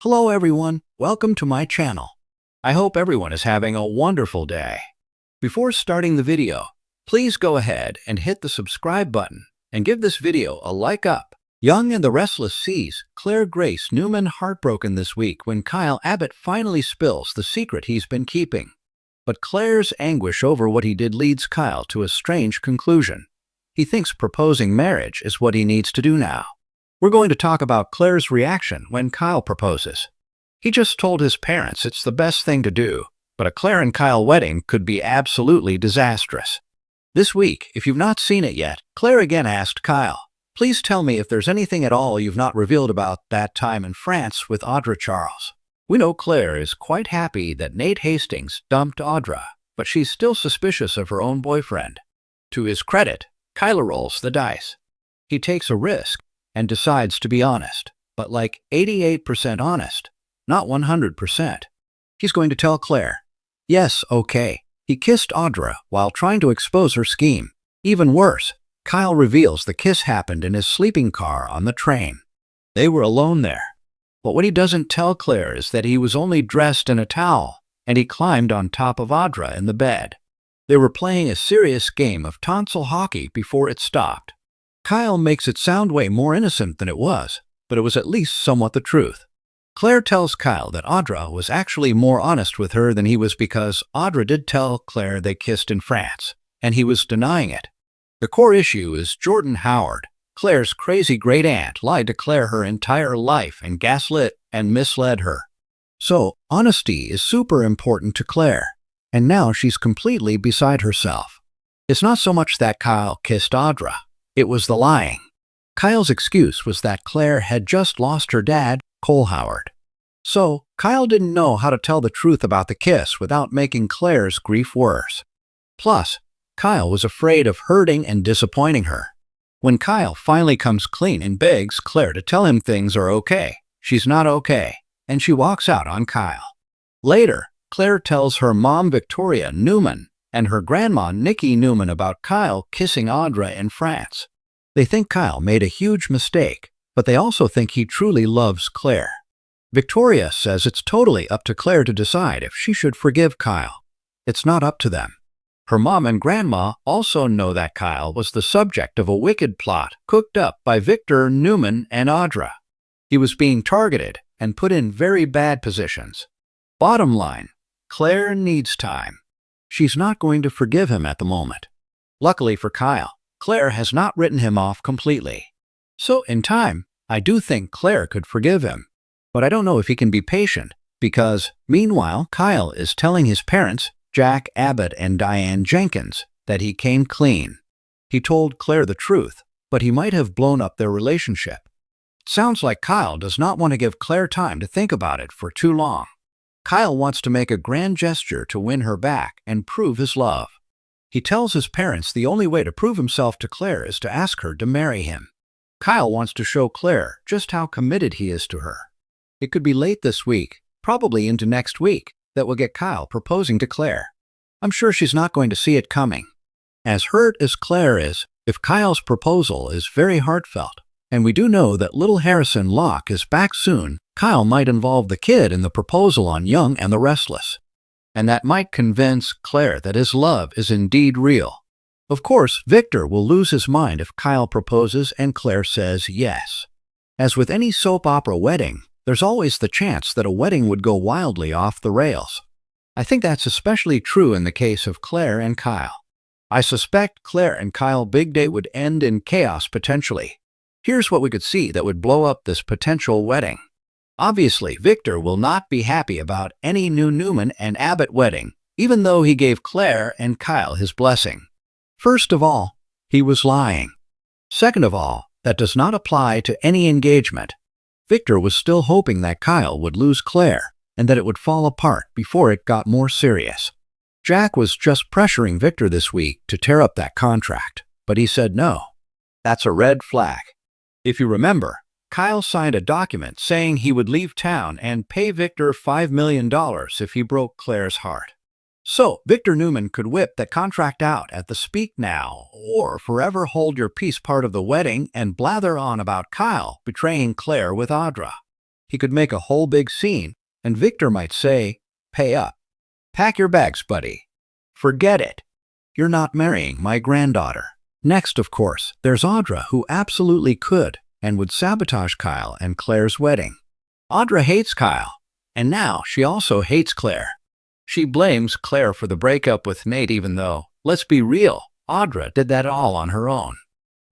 Hello everyone, welcome to my channel. I hope everyone is having a wonderful day. Before starting the video, please go ahead and hit the subscribe button and give this video a like up. Young and the Restless sees Claire Grace Newman heartbroken this week when Kyle Abbott finally spills the secret he's been keeping. But Claire's anguish over what he did leads Kyle to a strange conclusion. He thinks proposing marriage is what he needs to do now. We're going to talk about Claire's reaction when Kyle proposes. He just told his parents it's the best thing to do, but a Claire and Kyle wedding could be absolutely disastrous. This week, if you've not seen it yet, Claire again asked Kyle, "Please tell me if there's anything at all you've not revealed about that time in France with Audra Charles." We know Claire is quite happy that Nate Hastings dumped Audra, but she's still suspicious of her own boyfriend. To his credit, Kyle rolls the dice. He takes a risk and decides to be honest, but like 88% honest, not 100%. He's going to tell Claire, yes, okay, he kissed Audra while trying to expose her scheme. Even worse, Kyle reveals the kiss happened in his sleeping car on the train. They were alone there. But what he doesn't tell Claire is that he was only dressed in a towel, and he climbed on top of Audra in the bed. They were playing a serious game of tonsil hockey before it stopped. Kyle makes it sound way more innocent than it was, but it was at least somewhat the truth. Claire tells Kyle that Audra was actually more honest with her than he was because Audra did tell Claire they kissed in France, and he was denying it. The core issue is Jordan Howard. Claire's crazy great-aunt lied to Claire her entire life and gaslit and misled her. So, honesty is super important to Claire, and now she's completely beside herself. It's not so much that Kyle kissed Audra. It was the lying. Kyle's excuse was that Claire had just lost her dad, Cole Howard. So, Kyle didn't know how to tell the truth about the kiss without making Claire's grief worse. Plus, Kyle was afraid of hurting and disappointing her. When Kyle finally comes clean and begs Claire to tell him things are okay, she's not okay, and she walks out on Kyle. Later, Claire tells her mom Victoria Newman and her grandma Nikki Newman about Kyle kissing Audra in France. They think Kyle made a huge mistake, but they also think he truly loves Claire. Victoria says it's totally up to Claire to decide if she should forgive Kyle. It's not up to them. Her mom and grandma also know that Kyle was the subject of a wicked plot cooked up by Victor Newman and Audra. He was being targeted and put in very bad positions. Bottom line, Claire needs time. She's not going to forgive him at the moment. Luckily for Kyle, Claire has not written him off completely. So in time, I do think Claire could forgive him. But I don't know if he can be patient, because meanwhile, Kyle is telling his parents, Jack Abbott and Diane Jenkins, that he came clean. He told Claire the truth, but he might have blown up their relationship. It sounds like Kyle does not want to give Claire time to think about it for too long. Kyle wants to make a grand gesture to win her back and prove his love. He tells his parents the only way to prove himself to Claire is to ask her to marry him. Kyle wants to show Claire just how committed he is to her. It could be late this week, probably into next week, that will get Kyle proposing to Claire. I'm sure she's not going to see it coming. As hurt as Claire is, if Kyle's proposal is very heartfelt, and we do know that little Harrison Locke is back soon, Kyle might involve the kid in the proposal on Young and the Restless. And that might convince Claire that his love is indeed real. Of course, Victor will lose his mind if Kyle proposes and Claire says yes. As with any soap opera wedding, there's always the chance that a wedding would go wildly off the rails. I think that's especially true in the case of Claire and Kyle. I suspect Claire and Kyle's big date would end in chaos potentially. Here's what we could see that would blow up this potential wedding. Obviously, Victor will not be happy about any new Newman and Abbott wedding, even though he gave Claire and Kyle his blessing. First of all, he was lying. Second of all, that does not apply to any engagement. Victor was still hoping that Kyle would lose Claire and that it would fall apart before it got more serious. Jack was just pressuring Victor this week to tear up that contract, but he said no. That's a red flag. If you remember, Kyle signed a document saying he would leave town and pay Victor $5 million if he broke Claire's heart. So, Victor Newman could whip that contract out at the speak now or forever hold your peace part of the wedding and blather on about Kyle betraying Claire with Audra. he could make a whole big scene, and Victor might say, "Pay up. Pack your bags, buddy. Forget it. You're not marrying my granddaughter." Next, of course, there's Audra, who absolutely could and would sabotage Kyle and Claire's wedding. Audra hates Kyle, and now she also hates Claire. She blames Claire for the breakup with Nate, even though, let's be real, Audra did that all on her own.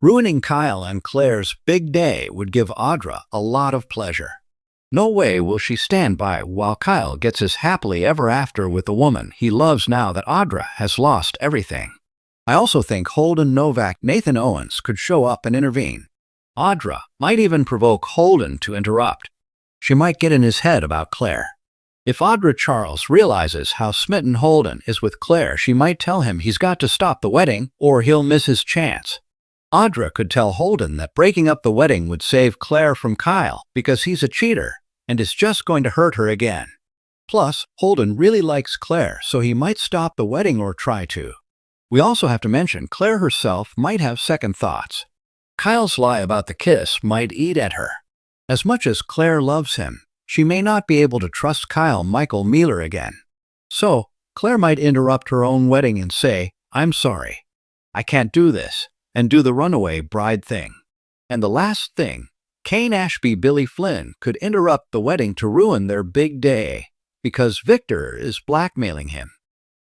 Ruining Kyle and Claire's big day would give Audra a lot of pleasure. No way will she stand by while Kyle gets his happily ever after with the woman he loves now that Audra has lost everything. I also think Holden Novak, Nathan Owens could show up and intervene. Audra might even provoke Holden to interrupt. She might get in his head about Claire. If Audra Charles realizes how smitten Holden is with Claire, she might tell him he's got to stop the wedding or he'll miss his chance. Audra could tell Holden that breaking up the wedding would save Claire from Kyle because he's a cheater and is just going to hurt her again. Plus, Holden really likes Claire, so he might stop the wedding or try to. We also have to mention Claire herself might have second thoughts. Kyle's lie about the kiss might eat at her. As much as Claire loves him, she may not be able to trust Kyle Michael Mealer again. So, Claire might interrupt her own wedding and say, "I'm sorry. I can't do this," and do the runaway bride thing. And the last thing, Kane Ashby Billy Flynn could interrupt the wedding to ruin their big day because Victor is blackmailing him.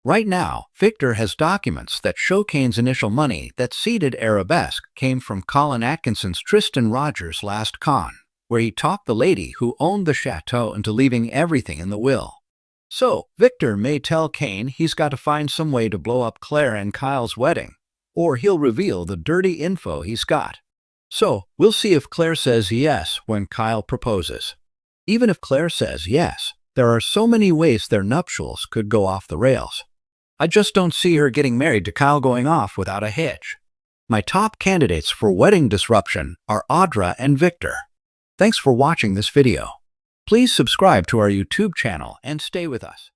Right now, Victor has documents that show Kane's initial money that seeded Arabesque came from Colin Atkinson's Tristan Rogers' last con, where he talked the lady who owned the chateau into leaving everything in the will. So, Victor may tell Kane he's got to find some way to blow up Claire and Kyle's wedding, or he'll reveal the dirty info he's got. So, we'll see if Claire says yes when Kyle proposes. Even if Claire says yes, there are so many ways their nuptials could go off the rails. I just don't see her getting married to Kyle going off without a hitch. My top candidates for wedding disruption are Audra and Victor. Thanks for watching this video. Please subscribe to our YouTube channel and stay with us.